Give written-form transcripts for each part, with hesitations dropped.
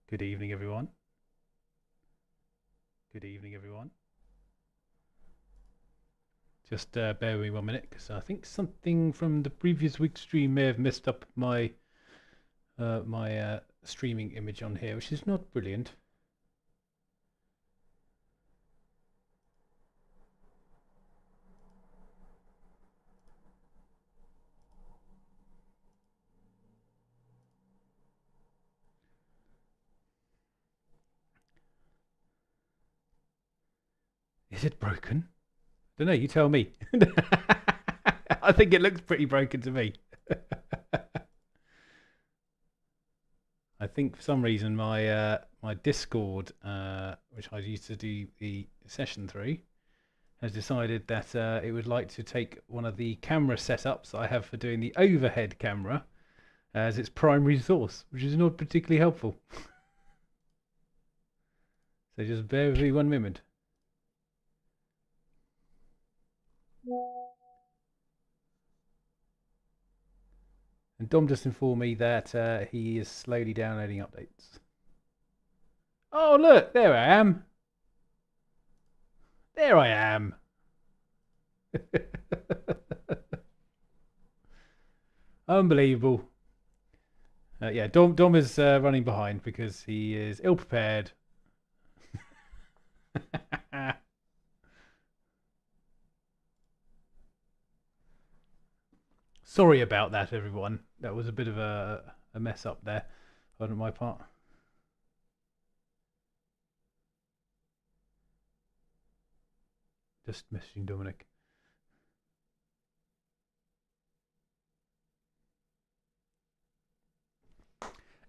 Good evening, everyone. Good evening, everyone. Just bear with me 1 minute, because I think something from the previous week's stream may have messed up my streaming image on here, which is not brilliant. Is it broken? Don't know. You tell me. I think it looks pretty broken to me. I think for some reason my Discord, which I used to do the session through, has decided that it would like to take one of the camera setups I have for doing the overhead camera as its primary source, which is not particularly helpful. So just bear with me 1 moment. And Dom just informed me that he is slowly downloading updates. Oh, look, there I am. There I am. Unbelievable. Yeah, Dom is running behind because he is ill prepared. Sorry about that, everyone. That was a bit of a mess up there on my part. Just messaging Dominic.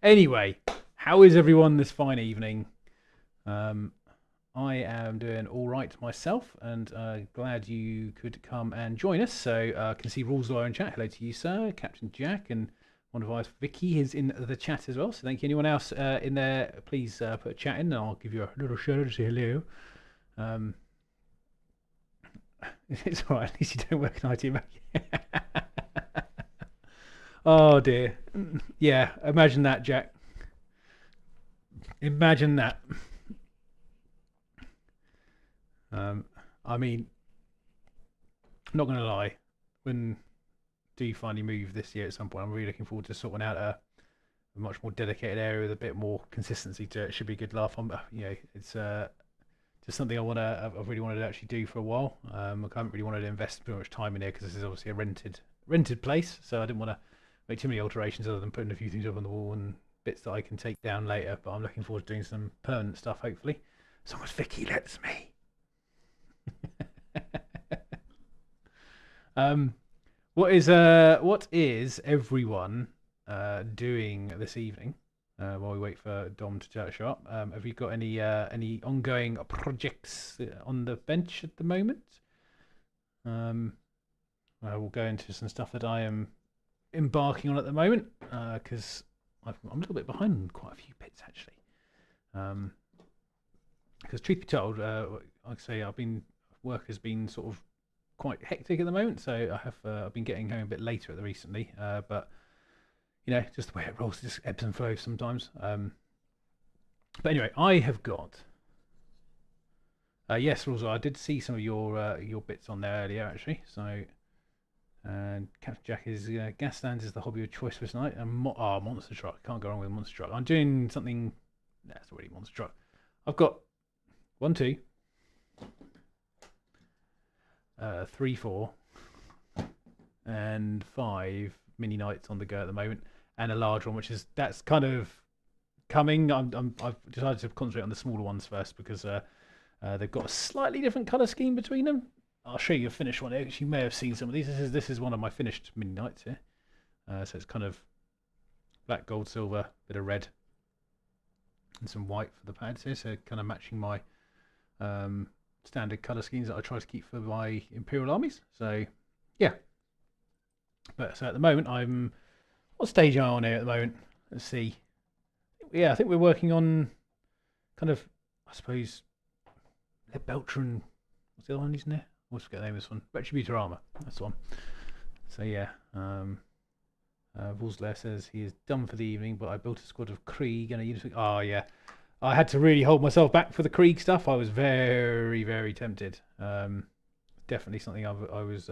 Anyway, how is everyone this fine evening? I am doing all right myself, and glad you could come and join us. So I can see Rules Lawyer in chat. Hello to you, sir. Captain Jack and one of ours, Vicky, is in the chat as well. So thank you. Anyone else in there, please put a chat in, and I'll give you a little shout out to say hello. It's all right. At least you don't work in IT. Oh dear. Yeah, imagine that, Jack. Imagine that. I mean, I'm not going to lie. When do you finally move this year at some point? I'm really looking forward to sorting out a much more dedicated area with a bit more consistency to it. Should be a good laugh. It's just something I've really wanted to actually do for a while. I haven't really wanted to invest too much time in here because this is obviously a rented place, so I didn't want to make too many alterations other than putting a few things up on the wall and bits that I can take down later. But I'm looking forward to doing some permanent stuff, hopefully, as long as Vicky lets me. What is everyone doing this evening while we wait for Dom to show up? Have you got any ongoing projects on the bench at the moment? We'll go into some stuff that I am embarking on at the moment because I'm a little bit behind on quite a few bits actually. Because truth be told, like I say, work has been sort of quite hectic at the moment, so I've been getting home a bit later recently. But just the way it rolls, it just ebbs and flows sometimes. But anyway, I have got. Yes, Rosa, I did see some of your bits on there earlier actually. So, and Captain Jack is gas stands is the hobby of choice for tonight. And monster truck, can't go wrong with monster truck. I'm doing something. That's already monster truck. I've got 1, 2, 3, 4, and 5 mini nights on the go at the moment, and a large one, that's kind of coming. I've decided to concentrate on the smaller ones first because they've got a slightly different color scheme between them. I'll show you a finished one here because you may have seen some of these. This is one of my finished mini nights here. So it's kind of black, gold, silver, bit of red. and some white for the pads here, so kind of matching my standard colour schemes that I try to keep for my Imperial armies. So yeah, but so at the moment what stage am I on here at the moment? Let's see. Yeah, I think we're working on kind of, I suppose, Beltran. What's the other one he's near? I always forget the name of this one. Retributor Armour. That's the one. So yeah, Wolslair says he is done for the evening, but I built a squad of Krieg and a unit. Oh yeah, I had to really hold myself back for the Krieg stuff. I was very, very tempted. Definitely something I was.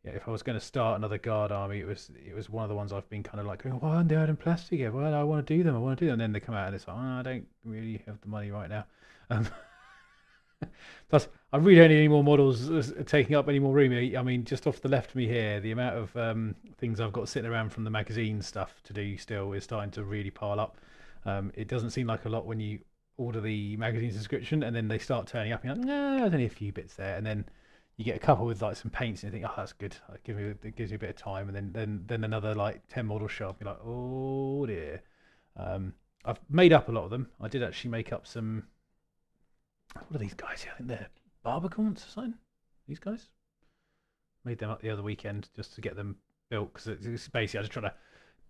Yeah, if I was going to start another guard army, it was one of the ones I've been kind of like going, well, they're in plastic. Yeah, well, I want to do them. And then they come out and it's like, oh, I don't really have the money right now. Plus, I really don't need any more models taking up any more room. I mean, just off the left of me here, the amount of things I've got sitting around from the magazine stuff to do still is starting to really pile up. It doesn't seem like a lot when you order the magazine subscription and then they start turning up. You're like, no, there's only a few bits there, and then you get a couple with like some paints and you think, oh, that's good. It gives you a bit of time, and then another like 10 models show up. You're like, oh dear. I've made up a lot of them. I did actually make up some. What are these guys here? I think they're Barbacounts or something. These guys made them up the other weekend just to get them built because it's basically I just try to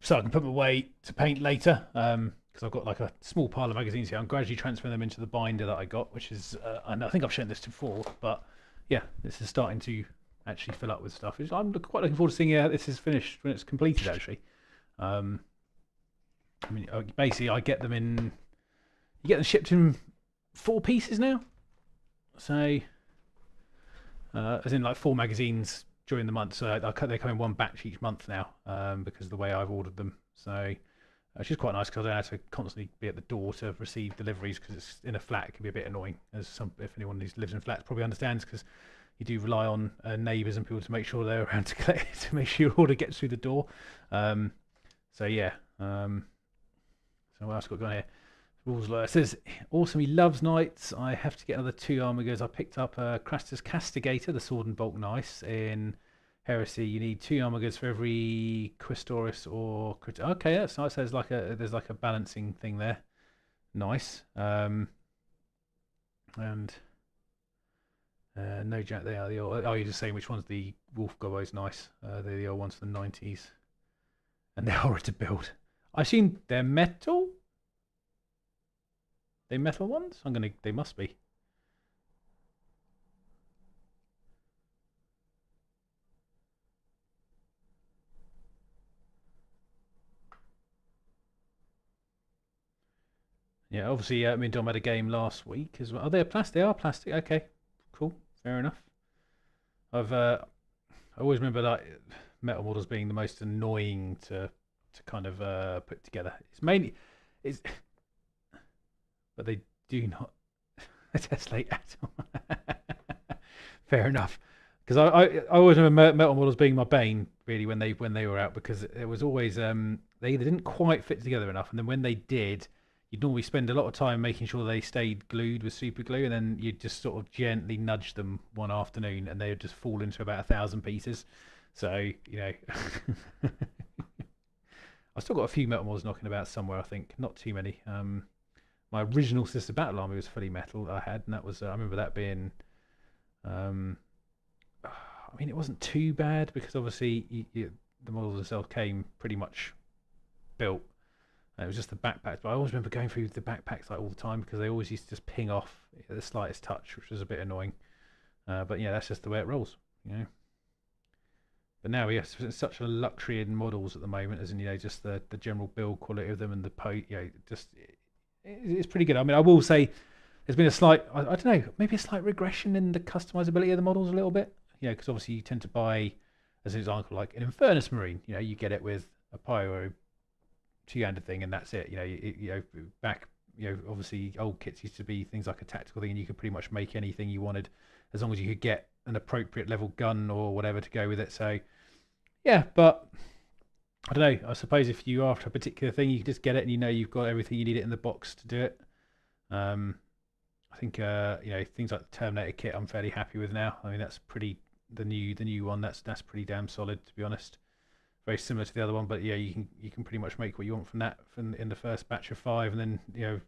so I can put them away to paint later. Because I've got like a small pile of magazines here. I'm gradually transferring them into the binder that I got, which is and I think I've shown this before, but yeah, this is starting to actually fill up with stuff. I'm quite looking forward to seeing how this is finished when it's completed. Actually, I mean, basically, I get them in. You get them shipped in 4 pieces now, so as in like 4 magazines during the month. So they come in 1 batch each month now, because of the way I've ordered them. So which is quite nice because I don't have to constantly be at the door to receive deliveries because it's in a flat. It can be a bit annoying, as if anyone who lives in flats probably understands, because you do rely on neighbours and people to make sure they're around to collect it, to make sure your order gets through the door. So yeah. So what else got going here? Wolslair says, awesome, he loves knights. I have to get another 2 armor goes. I picked up Crastus Castigator, the sword and bolt nice in Heresy. You need 2 armor goods for every Questoris or okay, that's nice. There's like a balancing thing there. Nice. And no Jack, they are the old. Oh, you're just saying which one's the Wolf Gobbo's nice. They're the old ones from the 90s, and they're horrid to build. I assume they're metal. They metal ones? They must be. Yeah, obviously, me and Dom had a game last week as well. Oh, they're plastic. They are plastic. Okay, cool, fair enough. I always remember that metal models being the most annoying to kind of put together. It's but they do not tessellate at all. Fair enough. Because I always remember metal models being my bane really when they were out, because it was always they either didn't quite fit together enough, and then when they did, you'd normally spend a lot of time making sure they stayed glued with super glue, and then you'd just sort of gently nudge them one afternoon and they would just fall into about 1,000 pieces. So I've still got a few metal models knocking about somewhere, I think. Not too many. My original Sister Battle Army was fully metal that I had, and that was I remember that being I mean, it wasn't too bad because obviously the models themselves came pretty much built. And it was just the backpacks. But I always remember going through the backpacks like all the time because they always used to just ping off at the slightest touch, which was a bit annoying. But yeah, that's just the way it rolls, But now, yes, it's such a luxury in models at the moment, as in just the general build quality of them and it's pretty good. I mean, I will say there's been a slight, I don't know, maybe a slight regression in the customizability of the models a little bit. Because obviously you tend to buy, as an example, like an Infernus Marine. You get it with a Pyro 2-handed thing, and that's it. Back, obviously old kits used to be things like a tactical thing, and you could pretty much make anything you wanted as long as you could get an appropriate level gun or whatever to go with it. So, yeah, but I don't know. I suppose if you're after a particular thing, you can just get it, and you've got everything you need it in the box to do it. I think things like the Terminator kit I'm fairly happy with now. I mean, that's pretty the new one. That's pretty damn solid, to be honest. Very similar to the other one, but yeah, you can pretty much make what you want from that in the first batch of 5, and then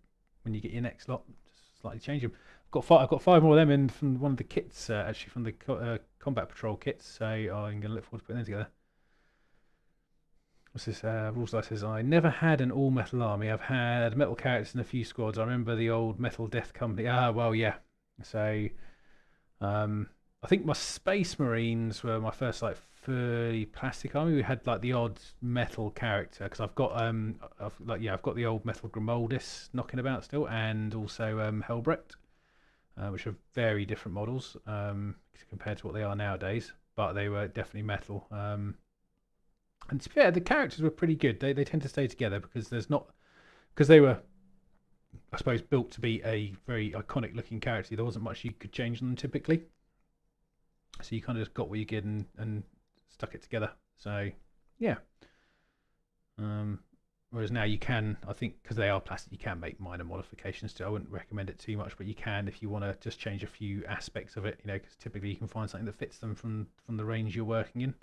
when you get your next lot, just slightly change them. I've got 5 more of them in from one of the kits, actually from the combat patrol kits. So I'm going to look forward to putting them together. What's this? Rules Light says, I never had an all metal army. I've had metal characters in a few squads. I remember the old Metal Death Company. Ah, well, yeah. So I think my Space Marines were my first like fully plastic army. We had like the odd metal character because I've got I've got the old metal Grimoldis knocking about still, and also Helbrecht, which are very different models compared to what they are nowadays. But they were definitely metal. And to be fair, the characters were pretty good. They tend to stay together because they were, I suppose, built to be a very iconic looking character. There wasn't much you could change them typically, so you kind of just got what you get and stuck it together. So yeah. Whereas now you can, I think, because they are plastic, you can make minor modifications to. I wouldn't recommend it too much, but you can if you want to just change a few aspects of it. Because typically you can find something that fits them from the range you're working in.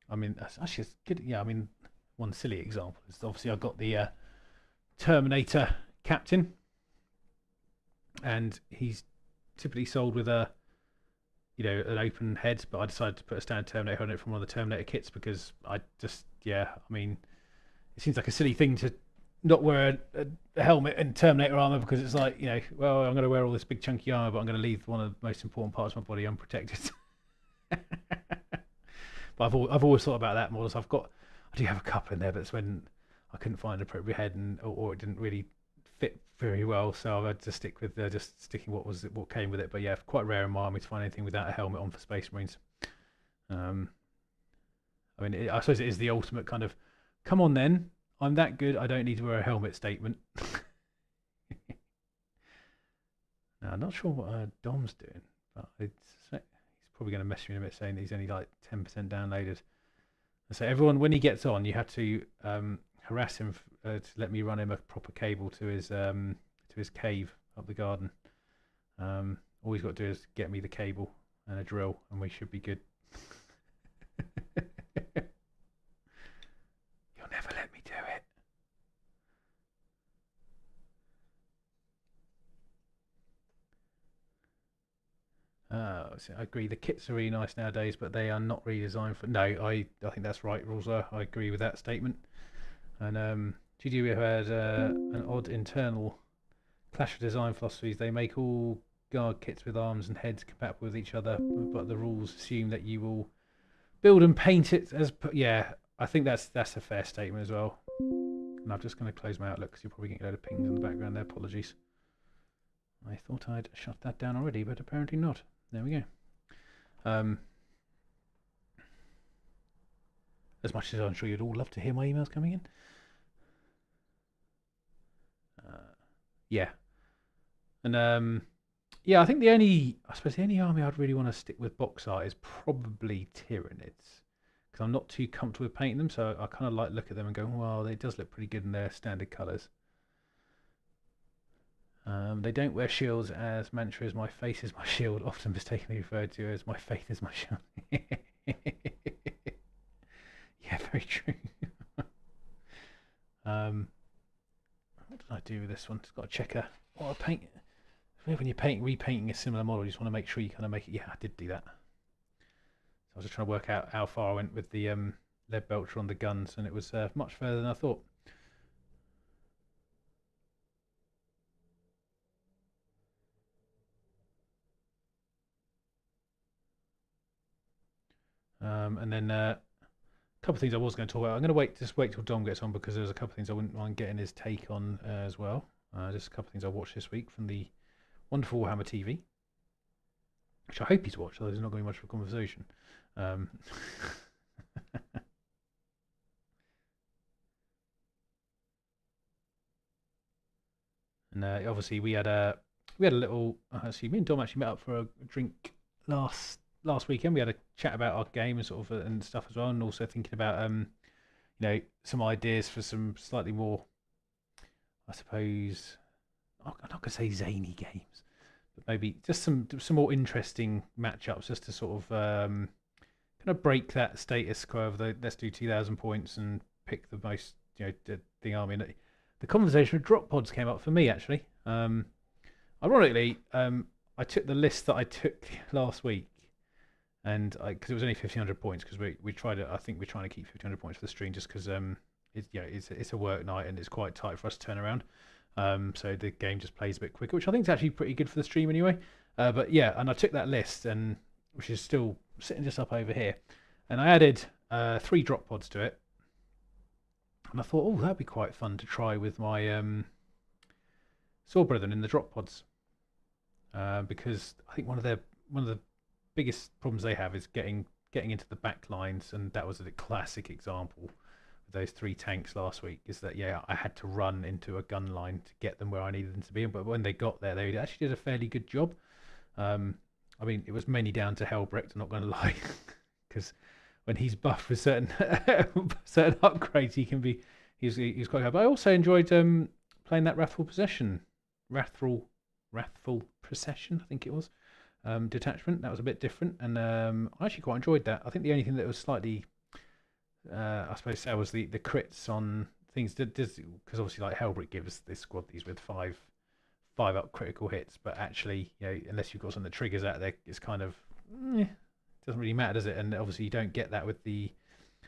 I mean, that's actually good. Yeah, I mean, one silly example is obviously I've got the Terminator Captain, and he's typically sold with an open head, but I decided to put a standard Terminator on it from one of the Terminator kits because I mean, it seems like a silly thing to not wear a helmet and Terminator armor because it's like, well, I'm going to wear all this big chunky armor, but I'm going to leave one of the most important parts of my body unprotected. But I've always thought about that models. I do have a couple in there, but it's when I couldn't find an appropriate head or it didn't really fit very well, so I've had to stick with just sticking what came with it. But yeah, quite rare in my army to find anything without a helmet on for Space Marines. I mean, I suppose it is the ultimate kind of, come on then, I'm that good, I don't need to wear a helmet statement. Now, I'm not sure what Dom's doing, but he's probably going to mess me in a bit saying that he's only like 10% downloaded. So everyone, when he gets on, you have to harass him to let me run him a proper cable to his cave up the garden. All he's got to do is get me the cable and a drill, and we should be good. You'll never let me do it. So I agree. The kits are really nice nowadays, but they are not really designed for. No, I think that's right, Rosa. I agree with that statement. And GG, we have had an odd internal clash of design philosophies. They make all guard kits with arms and heads compatible with each other, but the rules assume that you will build and paint it as. Yeah, I think that's a fair statement as well. And I'm just going to close my Outlook because you're probably getting a load of pings in the background there. Apologies. I thought I'd shut that down already, but apparently not. There we go. As much as I'm sure you'd all love to hear my emails coming in. Yeah. And yeah, I think the only army I'd really want to stick with box art is probably Tyranids, because I'm not too comfortable with painting them, so I kind of like look at them and go, well, it does look pretty good in their standard colours. They don't wear shields, as mantra is my face is my shield, often mistakenly referred to as my faith is my shield. Yeah, very true. What did I do with this one? Just got to check what I paint. When you're repainting a similar model, you just want to make sure you kind of make it. Yeah, I did do that. So I was just trying to work out how far I went with the lead belcher on the guns, and it was much further than I thought. And then a couple of things I was going to talk about. I'm going to wait till Dom gets on, because there's a couple of things I wouldn't mind getting his take on as well. Just a couple of things I watched this week from the wonderful Warhammer TV, which I hope he's watched, although there's not going to be much of a conversation. And obviously we had a little. Actually, me and Dom actually met up for a drink last weekend. We had a chat about our game and sort of and stuff as well, and also thinking about some ideas for some slightly more, I suppose, I'm not going to say zany games, but maybe just some more interesting matchups, just to sort of kind of break that status quo of let's do 2,000 points and pick the most the army. And the conversation with drop pods came up for me actually. Ironically, I took the list that I took last week, and because it was only 1,500 points, because we tried it. I think we're trying to keep 1,500 points for the stream, just because it's a work night and it's quite tight for us to turn around. So the game just plays a bit quicker, which I think is actually pretty good for the stream anyway. But yeah, and I took that list, and which is still sitting just up over here, and I added 3 drop pods to it, and I thought, oh, that'd be quite fun to try with my sword brethren in the drop pods, because I think one of the biggest problems they have is getting into the back lines, and that was a classic example with those 3 tanks last week. Is that I had to run into a gun line to get them where I needed them to be, but when they got there, they actually did a fairly good job. I mean, it was mainly down to Helbrecht, I'm not going to lie, because when he's buffed with certain certain upgrades, he's quite good. But I also enjoyed playing that Wrathful Procession, I think it was, detachment. That was a bit different, and I actually quite enjoyed that. I think the only thing that was slightly, I suppose, sad was the crits on things, because obviously, like Helbrecht gives this squad these with five up critical hits, but actually, unless you've got some of the triggers out there, it's kind of doesn't really matter, does it? And obviously, you don't get that with the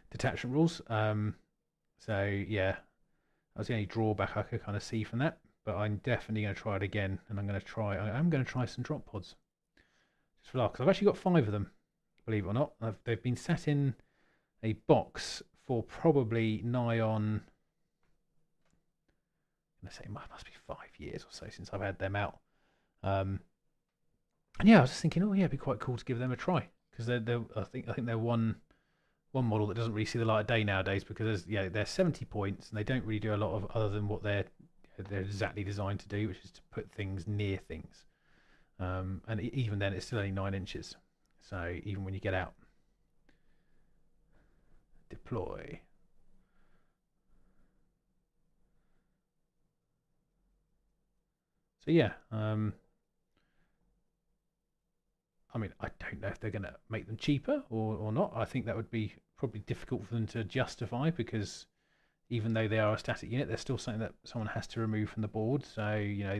detachment rules. So yeah, that was the only drawback I could kind of see from that. But I'm definitely going to try it again, and I'm going to try some drop pods just for because I've actually got 5 of them, believe it or not. They've been sat in a box for probably nigh on, let's say, it must be 5 years or so since I've had them out. And yeah, I was just thinking, oh yeah, it'd be quite cool to give them a try, because I think they're one model that doesn't really see the light of day nowadays, because they're 70 points and they don't really do a lot of other than what they're exactly designed to do, which is to put things near things. And even then, it's still only 9 inches. So even when you get out, deploy. So yeah, I mean, I don't know if they're going to make them cheaper or not. I think that would be probably difficult for them to justify, because even though they are a static unit, they're still something that someone has to remove from the board. So I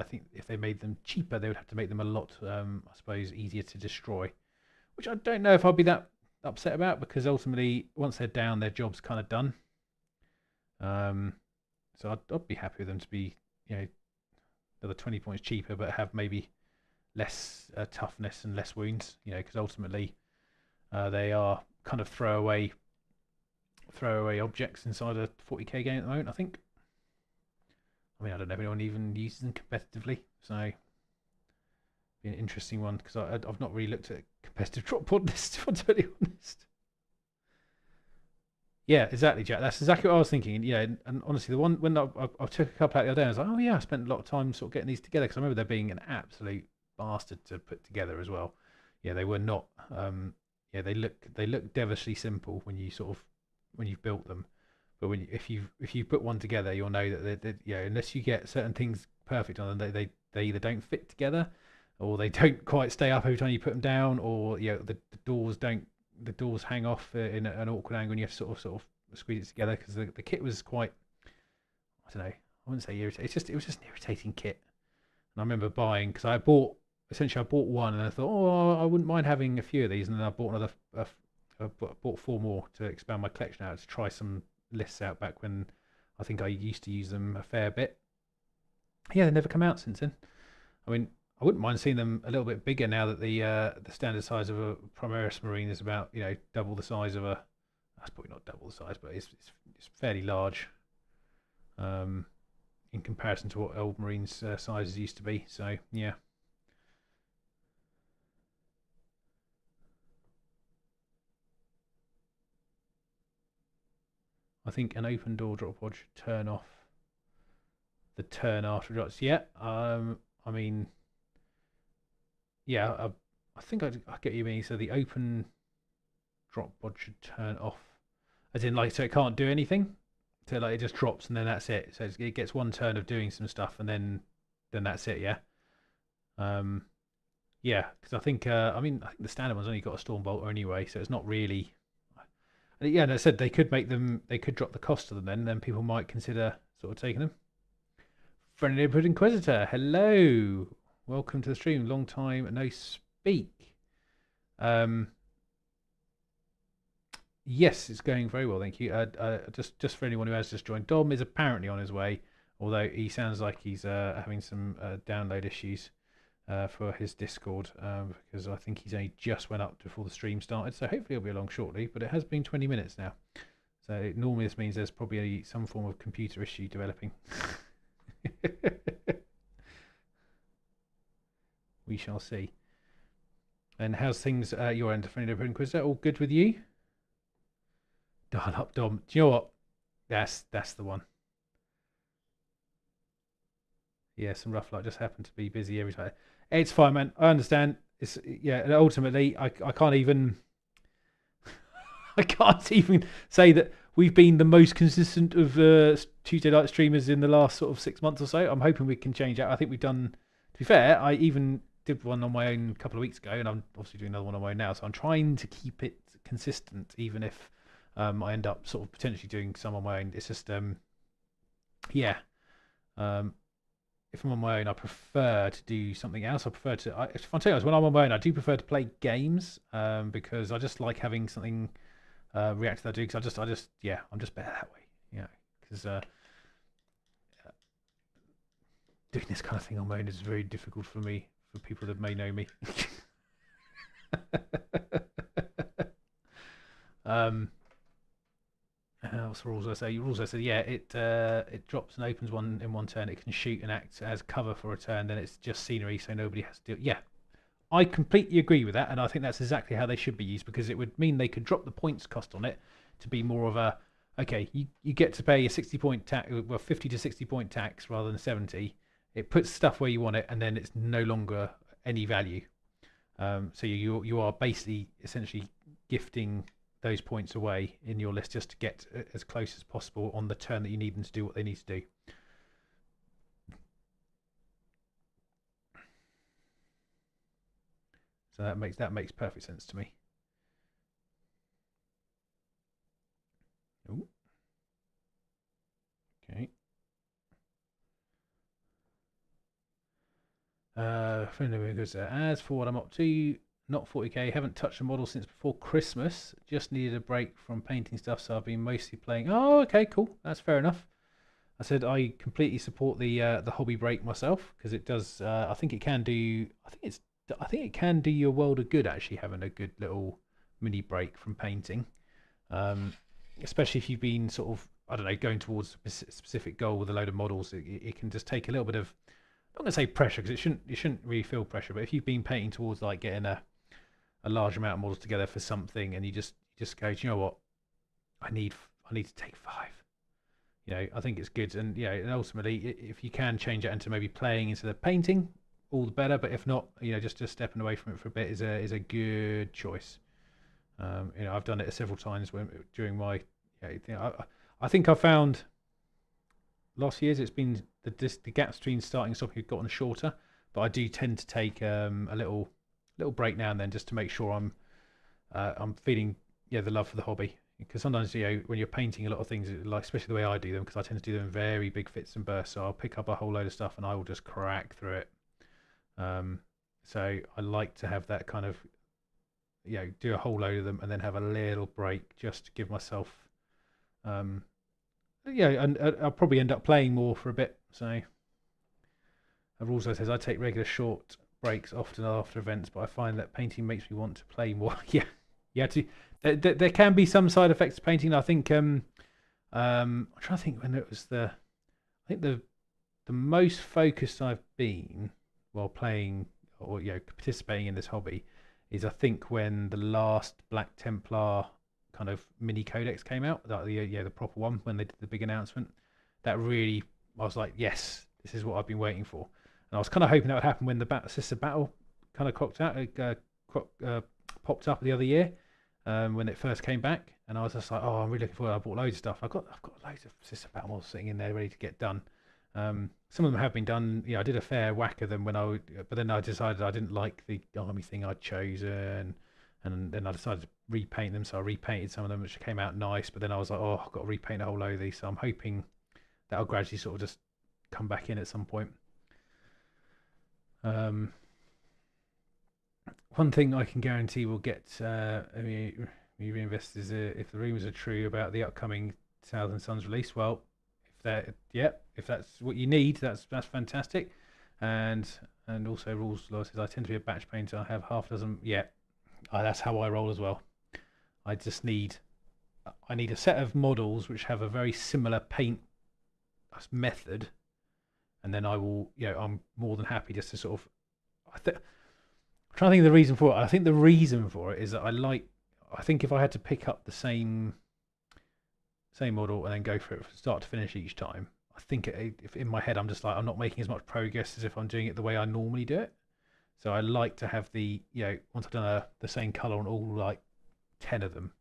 think if they made them cheaper, they would have to make them a lot, I suppose, easier to destroy, which I don't know if I'll be that upset about, because ultimately, once they're down, their job's kind of done. So I'd be happy with them to be, another 20 points cheaper, but have maybe less toughness and less wounds, because ultimately they are kind of throwaway objects inside a 40k game at the moment, I think. I mean, I don't know if anyone even uses them competitively, so be an interesting one, because I've not really looked at competitive drop pod lists, if I'm totally honest. Yeah, exactly, Jack. That's exactly what I was thinking. And honestly, the one when I took a couple out the other day, I was like, oh yeah, I spent a lot of time sort of getting these together, because I remember there being an absolute bastard to put together as well. Yeah, they were not. They look devilishly simple when you've built them, but if you put one together, you'll know that unless you get certain things perfect on them, they either don't fit together, or they don't quite stay up every time you put them down, or the doors hang off in an awkward angle, and you have to sort of squeeze it together, because the kit was quite, I don't know, I wouldn't say irritating. It was just an irritating kit. And I remember buying, because I bought one, and I thought, oh, I wouldn't mind having a few of these, and then I bought another. I bought 4 more to expand my collection out, to try some lists out back when I think I used to use them a fair bit. Yeah, they never come out since then. I mean, I wouldn't mind seeing them a little bit bigger now that the standard size of a Primaris Marine is about double the size of a. That's probably not double the size, but it's fairly large in comparison to what old Marines' sizes used to be. So yeah. I think an open door drop pod should turn off the turn after drops. Yeah, I mean, yeah, I think I get you mean. So the open drop pod should turn off, as in so it can't do anything. So it just drops and then that's it. So it gets one turn of doing some stuff, and then that's it. Yeah. Yeah, because I think I think the standard one's only got a storm bolter anyway, so it's not really. And yeah, and I said they could make them, they could drop the cost of them then people might consider sort of taking them. Friendly Neighborhood Inquisitor, hello. Welcome to the stream. Long time no speak. Yes, it's going very well, thank you. Just for anyone who has just joined, Dom is apparently on his way, although he sounds like he's having some download issues for his Discord because I think he's only just went up before the stream started. So hopefully he'll be along shortly. But it has been 20 minutes now, so normally this means there's probably some form of computer issue developing. We shall see. And how's things your end, Friendly Neighborhood Inquisitor? All good with you? Dial up, Dom. Do you know what? That's the one. Yeah, some rough luck. Just happened to be busy every time. It's fine, man. I understand. It's yeah. And ultimately, I can't even I can't even say that we've been the most consistent of Tuesday night streamers in the last sort of 6 months or so. I'm hoping we can change that. I think we've done. To be fair, I even did one on my own a couple of weeks ago, and I'm obviously doing another one on my own now. So I'm trying to keep it consistent, even if I end up sort of potentially doing some on my own. It's just yeah. If I'm on my own, I prefer to do something else. I prefer to. If I'm honest, when I'm on my own, I do prefer to play games because I just like having something react to that I do. Because yeah, I'm just better that way. Yeah, because doing this kind of thing on my own is very difficult for me. For people that may know me. What's the rules I say? Rules I said, yeah, it drops and opens one in one turn. It can shoot and act as cover for a turn. Then it's just scenery, so nobody has to do it. Yeah, I completely agree with that, and I think that's exactly how they should be used because it would mean they could drop the points cost on it to be more of a okay. You get to pay a 60-point tax, well, 50 to 60-point tax rather than 70. It puts stuff where you want it, and then it's no longer any value. So you are basically essentially gifting those points away in your list just to get as close as possible on the turn that you need them to do what they need to do. So that makes perfect sense to me. Ooh. Okay. As for what I'm up to, not 40k, haven't touched a model since before Christmas. Just needed a break from painting stuff, so I've been mostly playing. Oh, okay, cool. That's fair enough. I said I completely support the hobby break myself because it does. I think it can do. I think it can do you a world of good actually having a good little mini break from painting, especially if you've been sort of I don't know going towards a specific goal with a load of models. It can just take a little bit of I'm not gonna say pressure because you shouldn't really feel pressure, but if you've been painting towards like getting a large amount of models together for something, and you just go, do you know what, I need to take 5. You know, I think it's good, and yeah, and ultimately, if you can change it into maybe playing instead of painting, all the better. But if not, you know, just stepping away from it for a bit is a good choice. You know, I've done it several times during my. I think I found last years it's been the gaps between starting and stopping have gotten shorter, but I do tend to take a little break now and then just to make sure I'm feeling the love for the hobby. Because sometimes when you're painting a lot of things, like especially the way I do them, because I tend to do them in very big fits and bursts, so I'll pick up a whole load of stuff and I will just crack through it. So I like to have that kind of do a whole load of them and then have a little break just to give myself and I'll probably end up playing more for a bit. So I've also says I take regular short breaks often after events, but I find that painting makes me want to play more. There can be some side effects to painting. I think I'm trying to think when it was I think the most focused I've been while playing or participating in this hobby is I think when the last Black Templar kind of mini codex came out, the proper one, when they did the big announcement. That really, I was like, yes, this is what I've been waiting for. And I was kind of hoping that would happen when the Sister Battle kind of popped up the other year when it first came back. And I was just like, oh, I'm really looking forward. I bought loads of stuff. I've got loads of Sister Battle models sitting in there ready to get done. Some of them have been done. I did a fair whack of them but then I decided I didn't like the army thing I'd chosen, and then I decided repaint them. So I repainted some of them, which came out nice. But then I was like, oh, I've got to repaint a whole load of these. So I'm hoping that'll gradually sort of just come back in at some point. One thing I can guarantee will get reinvestors, if the rumours are true about the upcoming Thousand Sons release. Well, if that's what you need, that's fantastic. And also rules law says I tend to be a batch painter. I have half a dozen. Yeah, that's how I roll as well. I need a set of models which have a very similar paint method, and then I will, I'm more than happy just to sort of. I'm trying to think of the reason for it. I think the reason for it is that I think if I had to pick up the same model and then go for it from start to finish each time, I think if in my head I'm just like, I'm not making as much progress as if I'm doing it the way I normally do it. So I like to have once I've done the same color on all like 10 of them,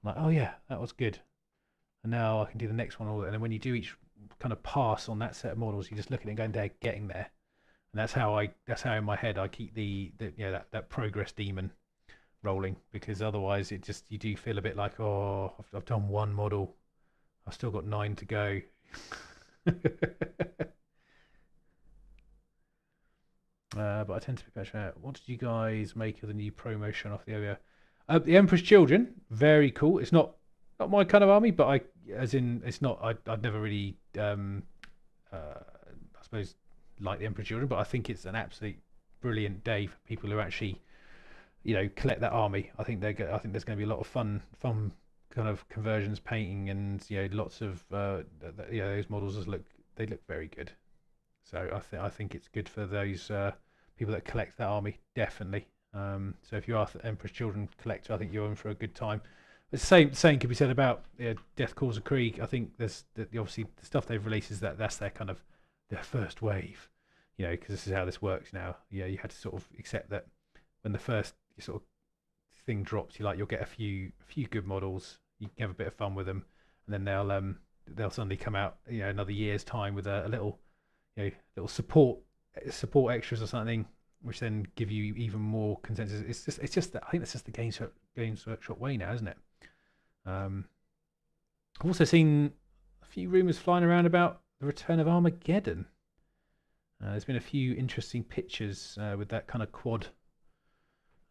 I'm like, oh yeah, that was good. And now I can do the next one. And then when you do each kind of pass on that set of models, you just look at it and go, they're getting there. And that's how in my head I keep that progress demon rolling, because otherwise you do feel a bit like, oh, I've done one model, I've still got 9 to go. But I tend to be passionate. What did you guys make of the new promotion off the OVO? The Emperor's Children, very cool. It's not my kind of army, but it's not. I'd never really, I suppose, like the Emperor's Children, but I think it's an absolute brilliant day for people who actually, collect that army. I think there's going to be a lot of fun kind of conversions, painting, and lots of those models look very good. So I think it's good for those people that collect that army, definitely. So if you are the Emperor's Children collector, I think you're in for a good time. The same could be said about Death Calls of Krieg. I think there's obviously the stuff they've released is that's their kind of their first wave, because this is how this works now. You had to sort of accept that when the first sort of thing drops, you'll get a few good models. You can have a bit of fun with them, and then they'll suddenly come out another year's time with a little little support extras or something, which then give you even more consensus. It's just that I think that's just the Games Workshop way now, isn't it? I've also seen a few rumours flying around about the return of Armageddon. There's been a few interesting pictures with that kind of quad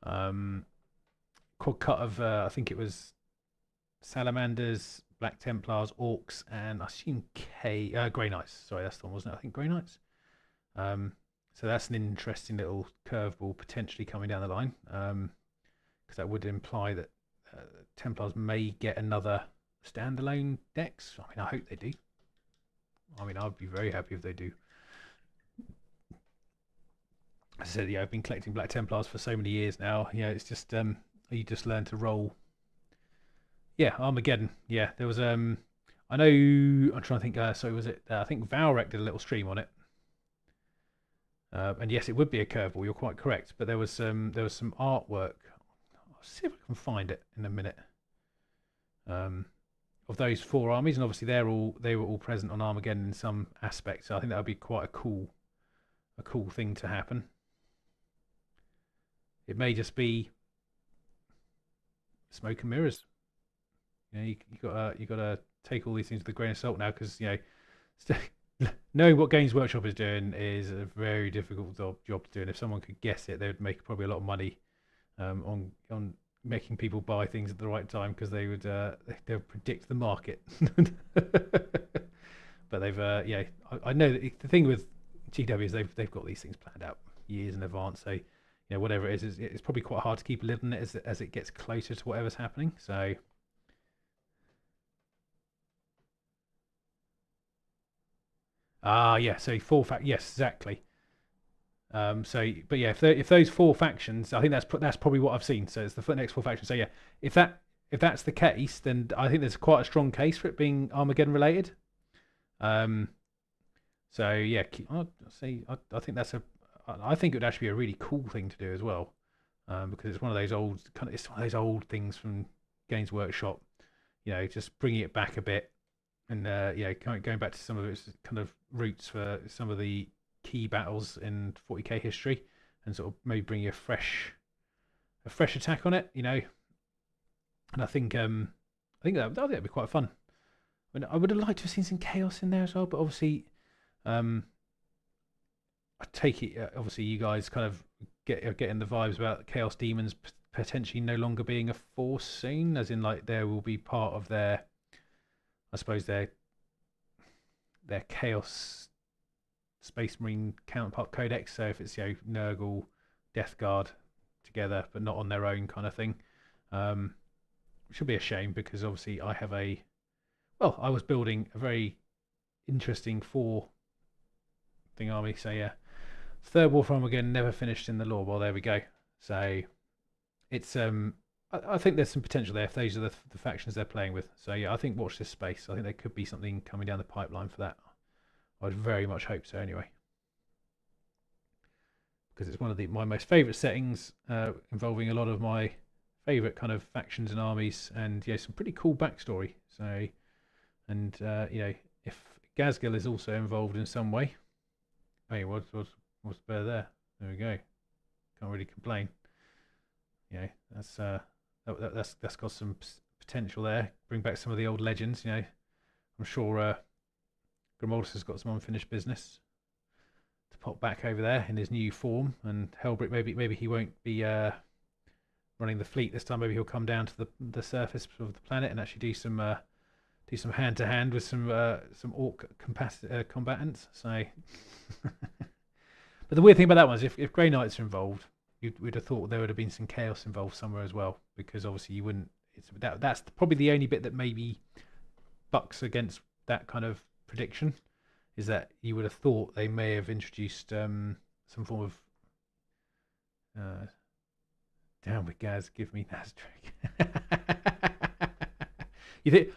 cut of I think it was Salamanders, Black Templars, Orcs, and I assume Grey Knights. Sorry, that's the one, wasn't it? I think Grey Knights. So that's an interesting little curveball potentially coming down the line, because that would imply that Templars may get another standalone decks. I mean, I hope they do. I mean, I'd be very happy if they do. As I said, I've been collecting Black Templars for so many years now. It's just you just learn to roll. Yeah, Armageddon. Yeah, there was I know. I'm trying to think. So was it? I think Valrek did a little stream on it. And yes, it would be a curveball. You're quite correct. But there was some artwork. I'll see if I can find it in a minute. Of those 4 armies, and obviously they were all present on Armageddon in some aspects. So I think that would be quite a cool thing to happen. It may just be smoke and mirrors. You gotta take all these things with a grain of salt now, because knowing what Games Workshop is doing is a very difficult job to do. And if someone could guess it, they would make probably a lot of money on making people buy things at the right time, because they would they'll predict the market. But they've I know that the thing with GW is they've got these things planned out years in advance. So whatever it is, it's probably quite hard to keep a lid on it as it gets closer to whatever's happening. So. Yeah. So 4 yes, exactly. But yeah, if those 4 factions, I think that's probably what I've seen. So it's the next 4 factions. So yeah, if that's the case, then I think there's quite a strong case for it being Armageddon related. So yeah, I think I think it would actually be a really cool thing to do as well, because it's one of those old things from Games Workshop. Just bringing it back a bit, and going back to some of its kind of roots for some of the key battles in 40k history, and sort of maybe bring a fresh attack on it. And I think that'd be quite fun. I mean, I would have liked to have seen some chaos in there as well, but obviously, um, I take it. Obviously, you guys kind of are getting the vibes about Chaos Demons potentially no longer being a force soon, as in like there will be part of their, I suppose their Chaos Space Marine counterpart codex. So if it's Nurgle, Death Guard together, but not on their own kind of thing, which would be a shame because obviously I was building a very interesting 4 thing army. So yeah, Third War from again never finished in the lore. Well, there we go. So it's I think there's some potential there if those are the factions they're playing with. So yeah, I think watch this space. I think there could be something coming down the pipeline for that. I'd very much hope so anyway, because it's one of my most favourite settings, involving a lot of my favourite kind of factions and armies, and yeah, some pretty cool backstory. So, and if Gazgil is also involved in some way, hey, what's better there? There we go. Can't really complain. That's that's got some potential there. Bring back some of the old legends. I'm sure Grimaldus has got some unfinished business to pop back over there in his new form, and Helbrick maybe he won't be running the fleet this time. Maybe he'll come down to the surface of the planet and actually do some hand to hand with some orc combatants. So, but the weird thing about that one is if Grey Knights are involved, we'd have thought there would have been some chaos involved somewhere as well, because obviously you wouldn't. That's probably the only bit that maybe bucks against that kind of prediction, is that you would have thought they may have introduced some form of down with Gaz, give me Naztrick. You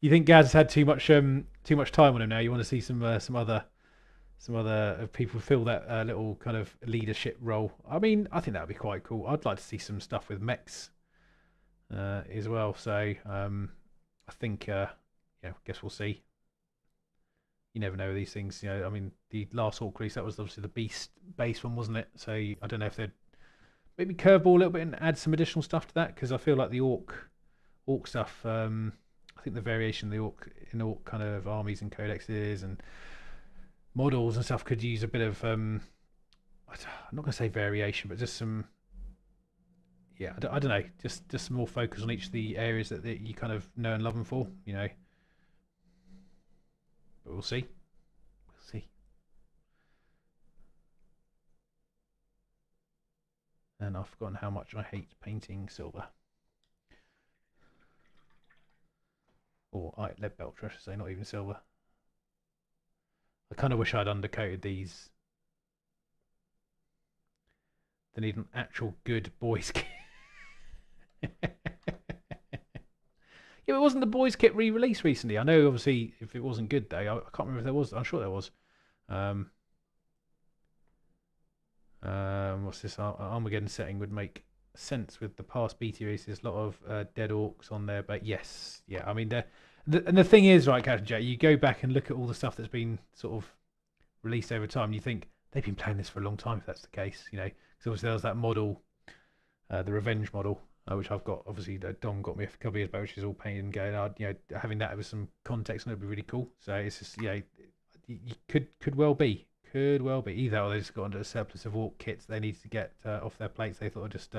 think Gaz has had too much time on him now? You want to see some other people fill that little kind of leadership role? I mean, I think that would be quite cool. I'd like to see some stuff with mechs as well. So I think guess we'll see. You never know with these things. I mean, the last Orc release, that was obviously the Beast base one, wasn't it? So I don't know if they'd maybe curveball a little bit and add some additional stuff to that, because I feel like the Orc stuff. I think the variation of the Orc kind of armies and codexes and models and stuff could use a bit of I'm not going to say variation, but just some. Yeah, I don't know. Just some more focus on each of the areas that you kind of know and love them for. But we'll see. We'll see. And I've forgotten how much I hate painting silver. Or lead belcher, I should say, not even silver. I kind of wish I'd undercoated these. They need an actual good boys kit. Yeah, it wasn't the boys kit re-release recently. I know, obviously, if it wasn't good though, I can't remember if there was. I'm sure there was. What's this? Armageddon setting would make sense with the past BT races. A lot of dead orcs on there, but yes, yeah. I mean, and the thing is, right, Captain Jack, you go back and look at all the stuff that's been sort of released over time, and you think they've been playing this for a long time. If that's the case, because obviously there was that model, the Revenge model, which I've got. Obviously, Dom got me a couple of years back, which is all painted and going. Having that with some context on it would be really cool. So it's just, you could well be. Could well be either, or they just got under a surplus of Orc kits they needed to get off their plates. They thought I'd just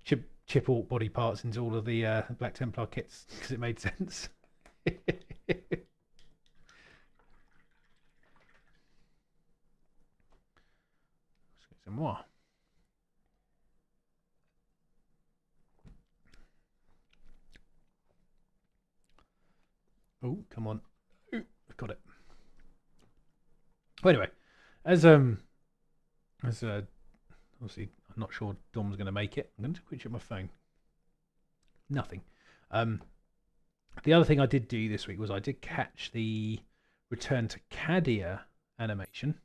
chip Orc body parts into all of the Black Templar kits because it made sense. Let's get some more. Oh, come on. Ooh, I've got it. Well, anyway, as obviously I'm not sure Dom's going to make it. I'm going to quick check my phone. Nothing. The other thing I did do this week was I did catch the Return to Cadia animation.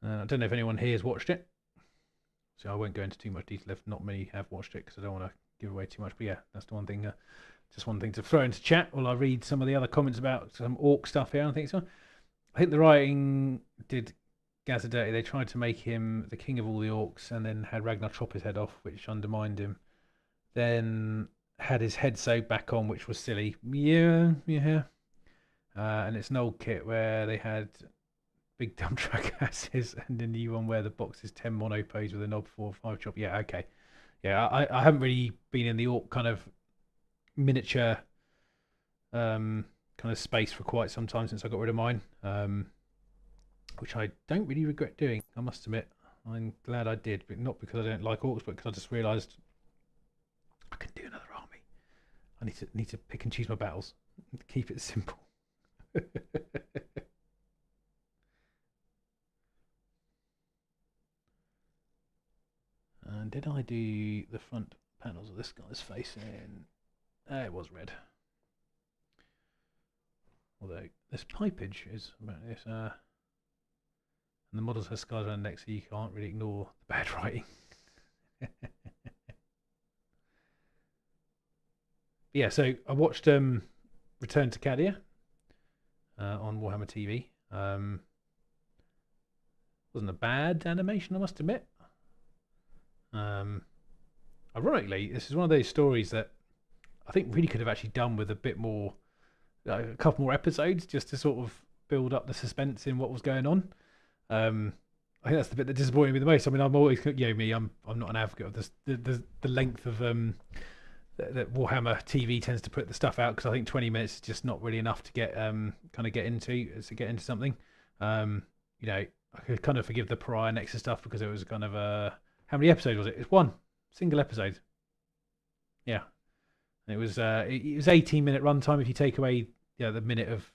I don't know if anyone here has watched it, so I won't go into too much detail if not many have watched it, because I don't want to give away too much. But yeah, that's the one thing. Just one thing to throw into chat while I read some of the other comments about some Orc stuff here. I think the writing did Gaza dirty. They tried to make him the king of all the Orcs and then had Ragnar chop his head off, which undermined him. then had his head sewed back on, which was silly. Yeah, yeah. And it's an old kit where they had big dump truck asses, and the new one where the box is 10 monopos with a knob 4 or 5 chop. Yeah, okay. Yeah, I haven't really been in the Orc kind of miniature kind of space for quite some time since I got rid of mine, which I don't really regret doing, I must admit. I'm glad I did, but not because I don't like Orcs, but because I just realised I can do another army. I need to pick and choose my battles, keep it simple. And did I do the front panels of this guy's face in? It was red. Although this pipage is about this, and the models have scars around the neck, so you can't really ignore the bad writing. Yeah, so I watched Return to Cadia on Warhammer TV. Wasn't a bad animation, I must admit. Ironically, this is one of those stories that I think really could have actually done with a bit more, a couple more episodes, just to sort of build up the suspense in what was going on. I think that's the bit that disappointed me the most. I mean, I'm always, I'm not an advocate of this, the length of that Warhammer TV tends to put the stuff out, because I think 20 minutes is just not really enough to get get into something. I could kind of forgive the Pariah Nexus stuff because it was kind of how many episodes was it? It's one single episode. Yeah, and it was 18-minute runtime if you take away the minute of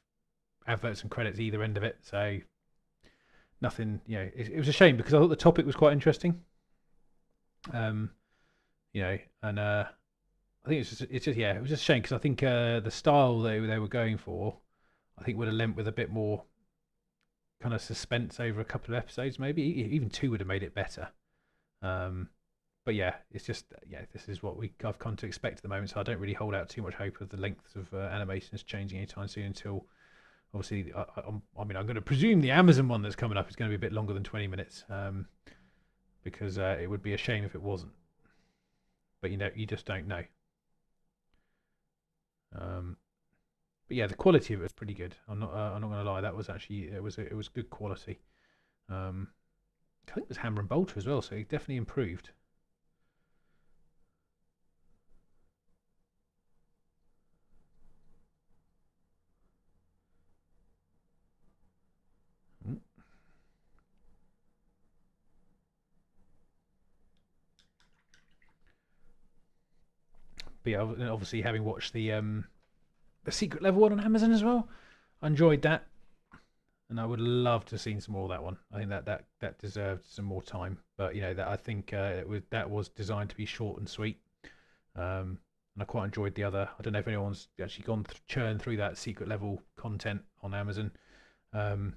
adverts and credits either end of it. So nothing. It was a shame because I thought the topic was quite interesting. And I think it was just a shame because I think the style they were going for, I think would have lent with a bit more kind of suspense over a couple of episodes, maybe even 2 would have made it better. But yeah, it's just this is what I've come to expect at the moment, so I don't really hold out too much hope of the length of animations changing anytime soon until obviously I'm going to presume the Amazon one that's coming up is going to be a bit longer than 20 minutes, because it would be a shame if it wasn't. But you just don't know. But yeah, the quality of it was pretty good. I'm not going to lie. That was actually it was good quality. I think it was Hammer and Bolter as well, so it definitely improved. But yeah, obviously having watched the secret level one on Amazon as well, I enjoyed that, and I would love to have seen some more of that one. I think that deserved some more time, but that I think that was designed to be short and sweet. And I quite enjoyed the other. I don't know if anyone's actually gone churned through that secret level content on Amazon, but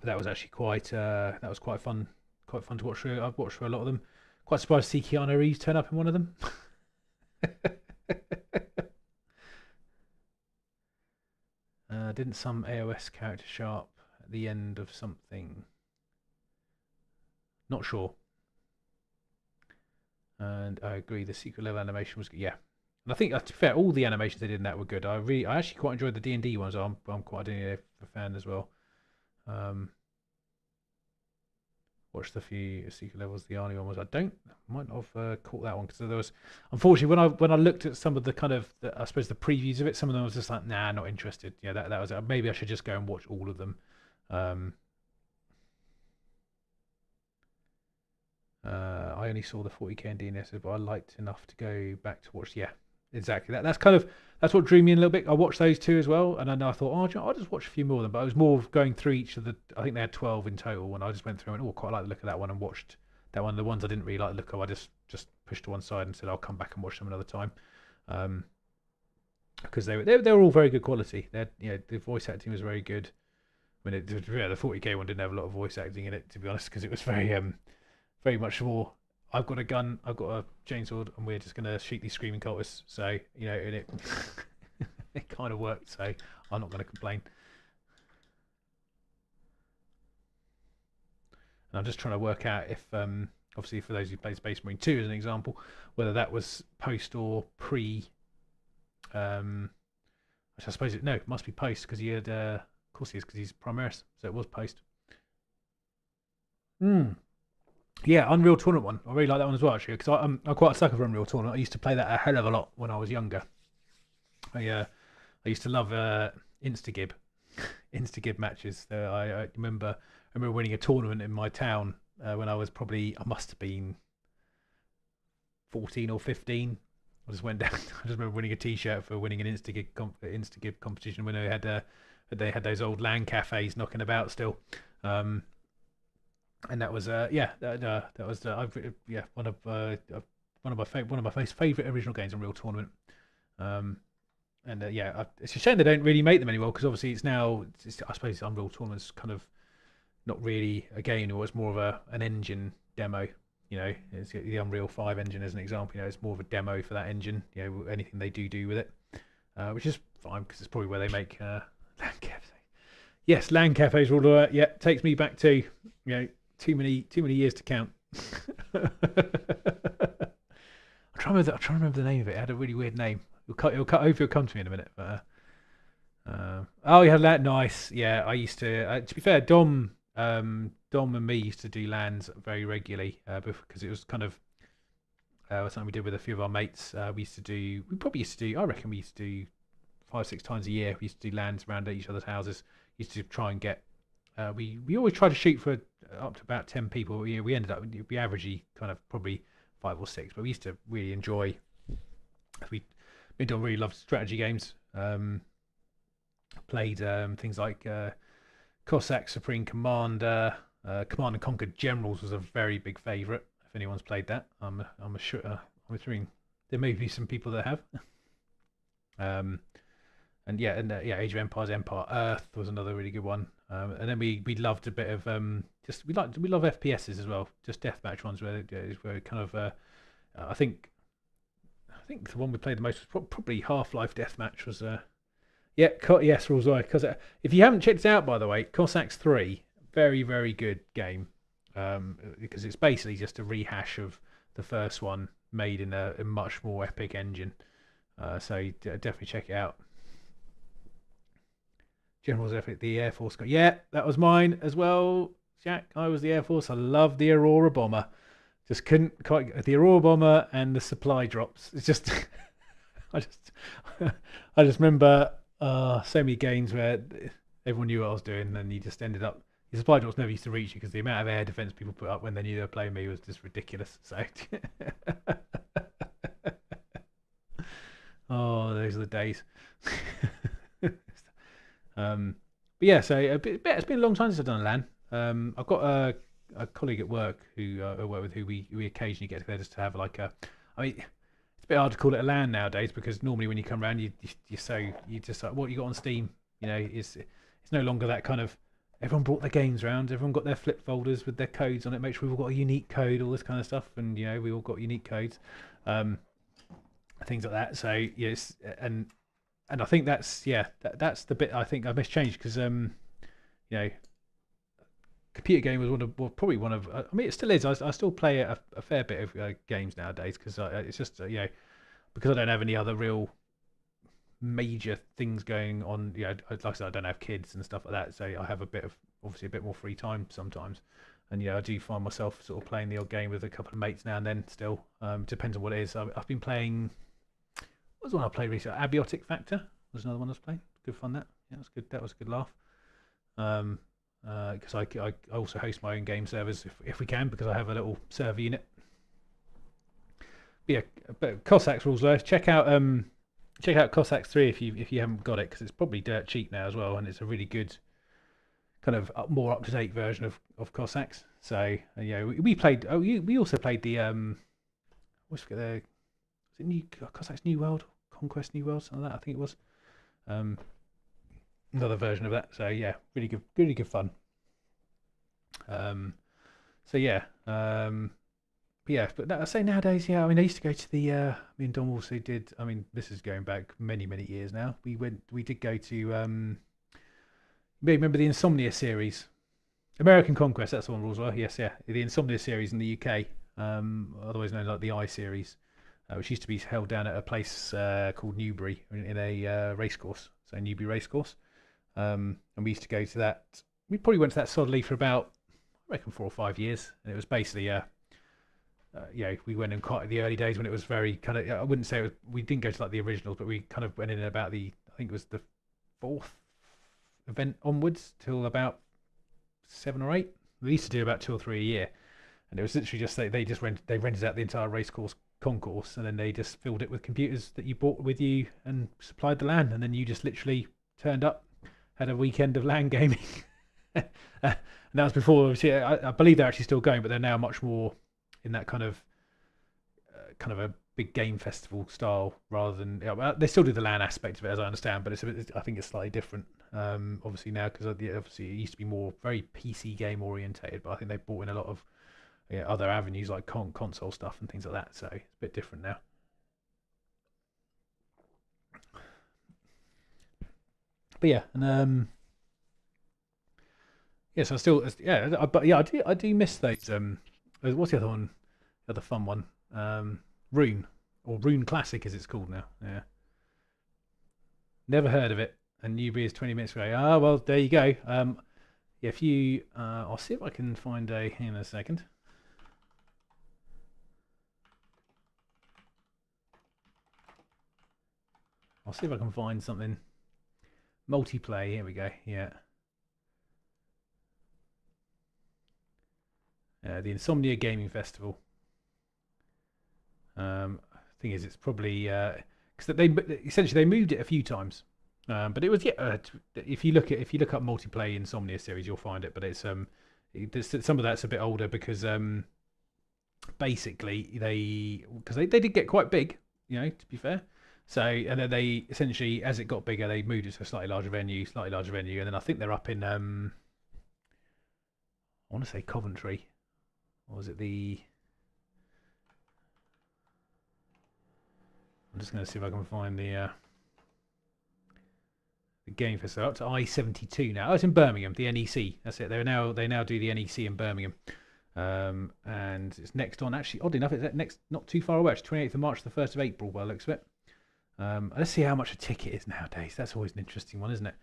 that was actually quite fun to watch through. I've watched through a lot of them. Quite surprised to see Keanu Reeves turn up in one of them. Didn't some AOS character show up at the end of something? Not sure. And I agree, the secret level animation was good. Yeah, and I think, to be fair, all the animations they did in that were good. I actually quite enjoyed the D&D ones. I'm quite a fan as well. Watched a few secret levels. The Arnie one was. Might not have caught that one because there was, unfortunately, when I looked at some of the kind of I suppose the previews of it, some of them was just like, nah, not interested. Yeah, that was it. Maybe I should just go and watch all of them. I only saw the 40k and DNS, but I liked enough to go back to watch. Yeah, exactly. That's what drew me in a little bit. I watched those 2 as well, and then I thought, I'll just watch a few more of them. But I was more of going through each of the. I think they had 12 in total, and I just went through and quite like the look of that one, and watched that one. The ones I didn't really like the look of, I just pushed to one side and said I'll come back and watch them another time, because they were all very good quality. The voice acting was very good. I mean, the 40k one didn't have a lot of voice acting in it, to be honest, because it was very much more. I've got a gun, I've got a chainsaw, and we're just going to shoot these screaming cultists. So, and it it kind of worked. So I'm not going to complain. And I'm just trying to work out if Obviously, for those who played Space Marine 2 as an example, whether that was post or pre, which I suppose it must be post because he had, of course he is because he's Primaris, so it was post. Mm. Yeah, Unreal Tournament one. I really like that one as well, actually, because I'm quite a sucker for Unreal Tournament. I used to play that a hell of a lot when I was younger. I used to love Instagib, Instagib matches. I remember winning a tournament in my town when I must have been 14 or 15. I just went down. I just remember winning a T-shirt for winning an Instagib competition when they had those old LAN cafes knocking about still. And that was that was one of my most favourite original games in Real Tournament. It's a shame they don't really make them anymore because obviously I suppose Unreal Tournament's kind of not really a game, or it's more of an engine demo. It's the Unreal 5 engine as an example. It's more of a demo for that engine. Anything they do with it, which is fine because it's probably where they make LAN cafes. Yes, LAN cafes are all yeah. Takes me back to too many years to count. I'm trying to remember the name of it. It had a really weird name. It'll come to me in a minute. But oh, yeah, that nice. Yeah, I used to. To be fair, Dom and me used to do LANs very regularly because it was kind of something we did with a few of our mates. I reckon we used to do 5-6 times a year. We used to do LANs around at each other's houses. Used to try and get. We always try to shoot for up to about 10 people. We ended up we averagely kind of probably 5 or 6, but we used to really enjoy. Me and Don really loved strategy games. Played things like Cossack Supreme Commander, Command and Conquer Generals was a very big favourite. If anyone's played that, I'm assuming there may be some people that have. Age of Empires, Empire Earth was another really good one. And then we loved a bit of we love FPSs as well, just deathmatch ones where kind of I think the one we played the most was probably Half-Life Deathmatch was yes, Rules Right. Because if you haven't checked it out, by the way, Cossacks 3, very, very good game. Because it's basically just a rehash of the first one made in a much more epic engine. So definitely check it out. General's Epic, the Air Force. Yeah, that was mine as well, Jack. I was the Air Force. I love the Aurora Bomber. Just couldn't quite the Aurora Bomber and the supply drops. It's just I just remember so many games where everyone knew what I was doing, and you just ended up your supply drops never used to reach you because the amount of air defense people put up when they knew they were playing me was just ridiculous. So oh, those are the days. But yeah, so it's been a long time since I've done a LAN. I've got a colleague at work who I work with who we occasionally get together just to have it's a bit hard to call it a LAN nowadays because normally when you come around you just like what you got on Steam, it's no longer that kind of everyone brought their games around, everyone got their flip folders with their codes on it, make sure we've all got a unique code, all this kind of stuff, and we all got unique codes, things like that. So yes, and I think that's that's the bit I think I must change because computer game was probably one of it still is. I still play a fair bit of games nowadays because it's just because I don't have any other real major things going on. Like I said, I don't have kids and stuff like that, so I have obviously a bit more free time sometimes. And I do find myself sort of playing the odd game with a couple of mates now and then. Still, depends on what it is. I've been playing. What was the one I played recently? Abiotic Factor was another one I was playing. Good fun that. Yeah, that's good. That was a good laugh. Because I also host my own game servers if we can because I have a little server unit. But yeah, but Cossacks Rules Life. Check out Cossacks 3 if you haven't got it because it's probably dirt cheap now as well, and it's a really good kind of more up to date version of Cossacks. So we played. Oh, we also played the what's the was it New Cossacks New World, Conquest New World, something like that. I think it was. Another version of that. So yeah, really good fun. But I say nowadays, I used to go to the me and Don also did. This is going back many years now. We did go to remember the Insomnia series, American Conquest. That's the one, Rules well. Yes, yeah, the Insomnia series in the UK. otherwise known as like the I series, which used to be held down at a place called Newbury in a racecourse, so Newbury Racecourse. And we used to go to that. We probably went to that solidly for about, I reckon, 4 or 5 years, and it was basically we went in quite the early days when it was very kind of. I wouldn't say it was, we didn't go to like the originals, but we kind of went in about I think it was the fourth event onwards till about 7 or 8. We used to do about 2 or 3 a year, and it was literally just they rented out the entire racecourse concourse, and then they just filled it with computers that you brought with you and supplied the LAN, and then you just literally turned up, had a weekend of LAN gaming. And that was before, obviously, I believe they're actually still going, but they're now much more in that kind of a big game festival style rather than they still do the LAN aspect of it, as I understand, but I think it's slightly different. Obviously now, because obviously it used to be more very PC game orientated, but I think they've brought in a lot of other avenues like console stuff and things like that, so it's a bit different now. But yeah, and yes, I still but yeah, I do miss those. What's the other one? The other fun one, Rune, or Rune Classic as it's called now. Yeah, never heard of it, and Newbury is 20 minutes away. Ah, well, there you go. Yeah, if you, I'll see if I can find hang on a second. I'll see if I can find something. Multiplayer, here we go, yeah. The Insomnia Gaming Festival. Thing is, it's probably because they essentially they moved it a few times, but it was if you look up multiplayer Insomnia series, you'll find it. But it's some of that's a bit older because basically they did get quite big, to be fair. So and then they essentially, as it got bigger, they moved it to a slightly larger venue, and then I think they're up in I want to say Coventry, or was it the? I'm just going to see if I can find the game festival. Up to I-72 now. Oh, it's in Birmingham, the NEC. That's it. They now do the NEC in Birmingham, and it's next on. Actually, oddly enough, it's next, not too far away. It's 28th of March to the 1st of April. By the looks of it. Let's see how much a ticket is nowadays. That's always an interesting one, isn't it?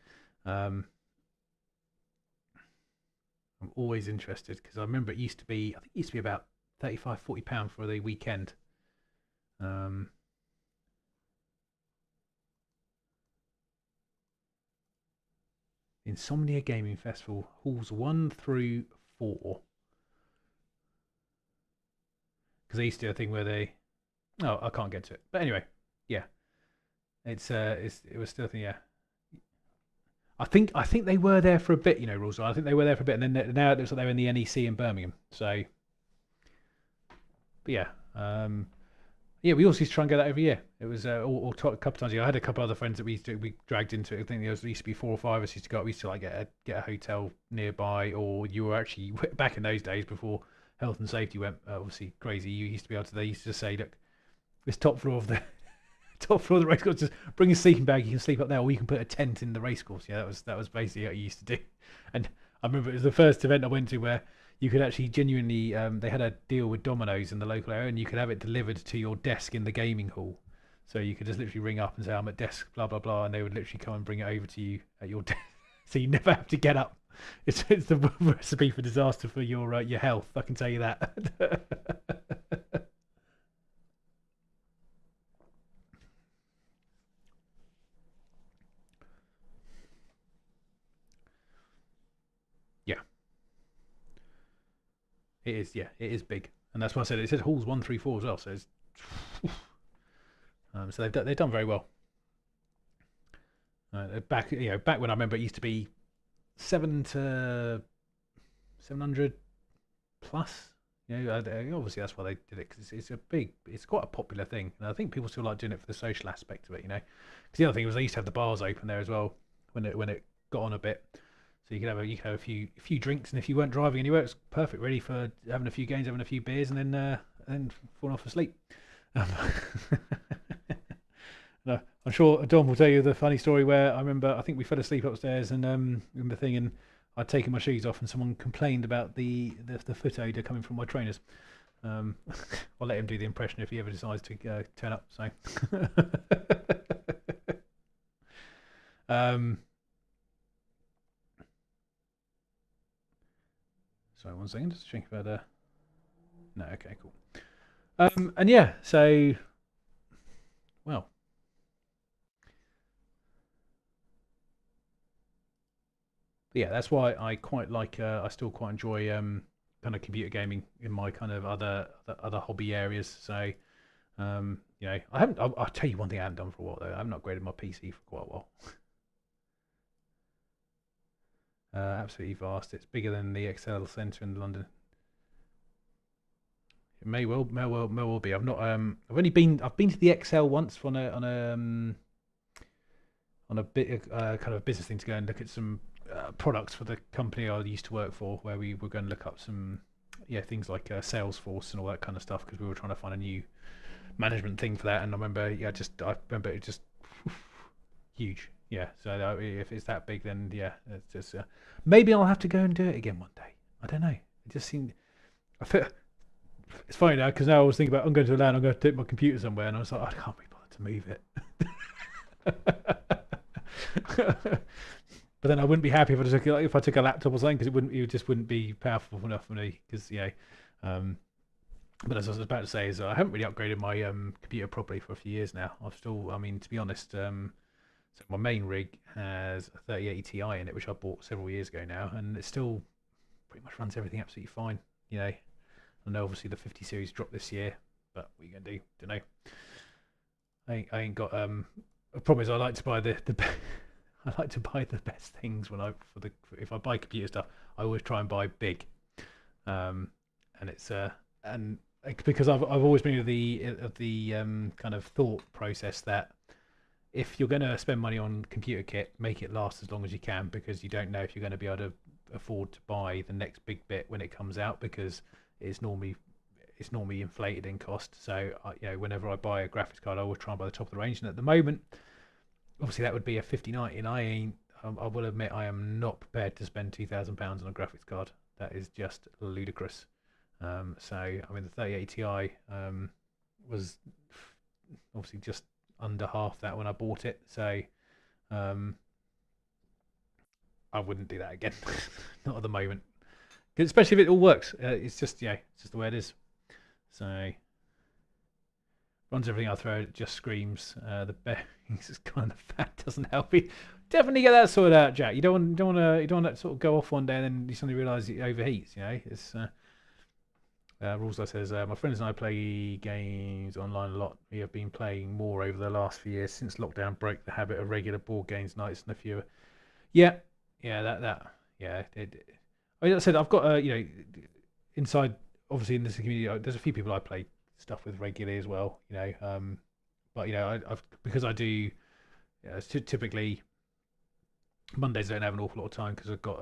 I'm always interested because I remember it used to be. I think it used to be about £35-40 for the weekend. Insomnia Gaming Festival, halls 1 through 4. Because they used to do a thing where they. Oh, I can't get to it. But anyway, yeah. It was still a thing, yeah. I think they were there for a bit, Rules. I think they were there for a bit, and then now it looks like they're in the NEC in Birmingham. So, but yeah, yeah, we also used to try and go that every year. It was a couple of times. I had a couple of other friends that we dragged into it. I think there used to be 4 or 5 of us used to go. We used to like get a hotel nearby, or you were actually back in those days before health and safety went obviously crazy. You used to be able to. They used to say, look, this top floor of the racecourse, just bring a sleeping bag. You can sleep up there, or you can put a tent in the racecourse. Yeah, that was basically what you used to do. And I remember it was the first event I went to where you could actually genuinely, they had a deal with Domino's in the local area, and you could have it delivered to your desk in the gaming hall. So you could just literally ring up and say, I'm at desk, blah, blah, blah, and they would literally come and bring it over to you at your desk. So you never have to get up. It's the recipe for disaster for your health, I can tell you that. Yeah, it is. Yeah, it is big. And that's why I said it says halls 1 through 4 as well. So it's so they've done very well. Back when I remember it used to be 700 plus. Obviously that's why they did it, because it's quite a popular thing, and I think people still like doing it for the social aspect of it. Because the other thing was they used to have the bars open there as well when it got on a bit, so you could have a few drinks, and if you weren't driving anywhere, it's perfect, ready for having a few games, having a few beers, and then falling off asleep. No, I'm sure Don will tell you the funny story where I remember I think we fell asleep upstairs and in the thing, and I'd taken my shoes off and someone complained about the foot odour coming from my trainers. I'll let him do the impression if he ever decides to turn up. So, um, sorry, 1 second. Just think about no, okay, cool. And yeah, so well, yeah, that's why I quite like. I still quite enjoy kind of computer gaming in my kind of other hobby areas. So, I haven't. I'll tell you one thing I haven't done for a while though. I haven't upgraded my PC for quite a while. Absolutely vast. It's bigger than the Excel Centre in London. It may well be. I've not. I've only been. I've been to the Excel once on a bit kind of business thing to go and look at some products for the company I used to work for, where we were going to look up some things like Salesforce and all that kind of stuff because we were trying to find a new management thing for that. And I remember, I remember it just huge. Yeah, so if it's that big, then yeah, it's just maybe I'll have to go and do it again one day. I don't know. It just seemed. I feel it's funny now because now I was thinking about I'm going to land, I'm going to take my computer somewhere, and I was like, I can't be bothered to move it. But then I wouldn't be happy if I took a laptop or something because it just wouldn't be powerful enough for me because But as I was about to say, is I haven't really upgraded my computer properly for a few years now. I've still, I mean, to be honest, so my main rig has a 3080 Ti in it, which I bought several years ago now, and it still pretty much runs everything absolutely fine. I know obviously the 50 series dropped this year, but what are you gonna do? Don't know. I ain't got The problem is I like to buy I like to buy the best things if I buy computer stuff. I always try and buy big, and it's and because I've always been of the kind of thought process that if you're going to spend money on computer kit, make it last as long as you can because you don't know if you're going to be able to afford to buy the next big bit when it comes out because it's normally inflated in cost. So whenever I buy a graphics card, I always try and buy the top of the range. And at the moment, obviously that would be a 5090, and I will admit I am not prepared to spend £2,000 on a graphics card. That is just ludicrous. So I mean the 3080 Ti was obviously just under half that when I bought it. So I wouldn't do that again, not at the moment. Especially if it all works. It's just it's just the way it is. So runs everything I throw. It just screams. The bearings is kind of fat. Doesn't help me. Definitely get that sorted out, Jack. You don't want to sort of go off one day and then you suddenly realise it overheats. It's. Rules says, my friends and I play games online a lot. We have been playing more over the last few years since lockdown broke the habit of regular board games nights and a few. Yeah, yeah. I mean, like I said I've got inside obviously in this community. There's a few people I play stuff with regularly as well. But I've because I do. Typically Mondays I don't have an awful lot of time because I've got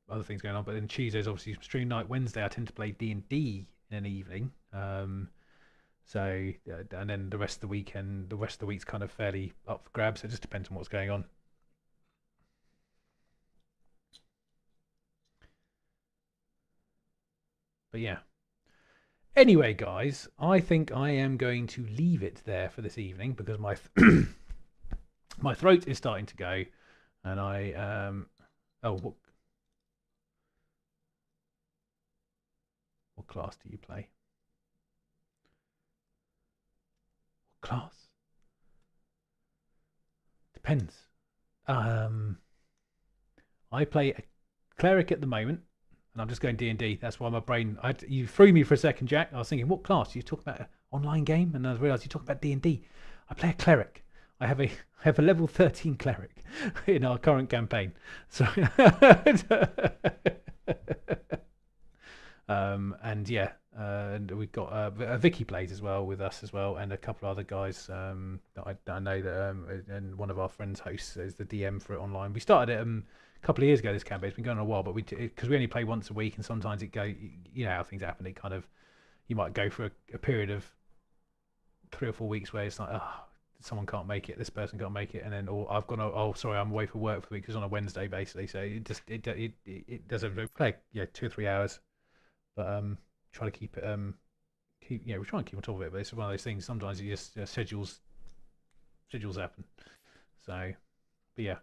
other things going on. But then Tuesdays obviously stream night. Wednesday I tend to play D&D in an evening. And then the rest of the week's kind of fairly up for grabs. It just depends on what's going on. But yeah. Anyway, guys, I think I am going to leave it there for this evening because my my throat is starting to go, and what class do you play? What class? Depends. I play a cleric at the moment, and I'm just going D&D. That's why my brain. You threw me for a second, Jack. I was thinking, what class? You talk about an online game, and I realised you talk about D&D. I play a cleric. I have a level 13 cleric in our current campaign. So, and yeah, and we've got Vicky plays as well with us as well, and a couple of other guys that I know that and one of our friends hosts is the DM for it online. We started it a couple of years ago. This campaign it's been going on a while, but because we only play once a week, and sometimes it go, how things happen. It kind of you might go for a period of 3 or 4 weeks where it's like, someone can't make it, this person can't make it, and then I've gone, sorry, I'm away for work for the week because on a Wednesday basically. So it does play 2 or 3 hours, but try to keep it keep, we're trying to keep on top of it, but it's one of those things. Sometimes you just schedules happen. So, but yeah.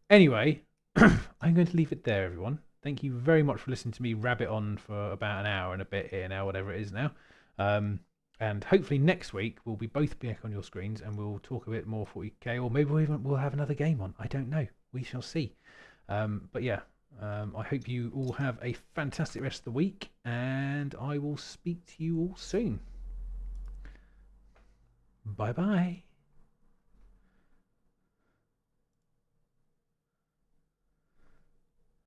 Anyway, I'm going to leave it there, everyone. Thank you very much for listening to me rabbit on for about an hour and a bit here now, whatever it is now. And hopefully next week we'll be both back on your screens and we'll talk a bit more 40k, or maybe we'll have another game on. I don't know. We shall see. But yeah, I hope you all have a fantastic rest of the week, and I will speak to you all soon. Bye bye.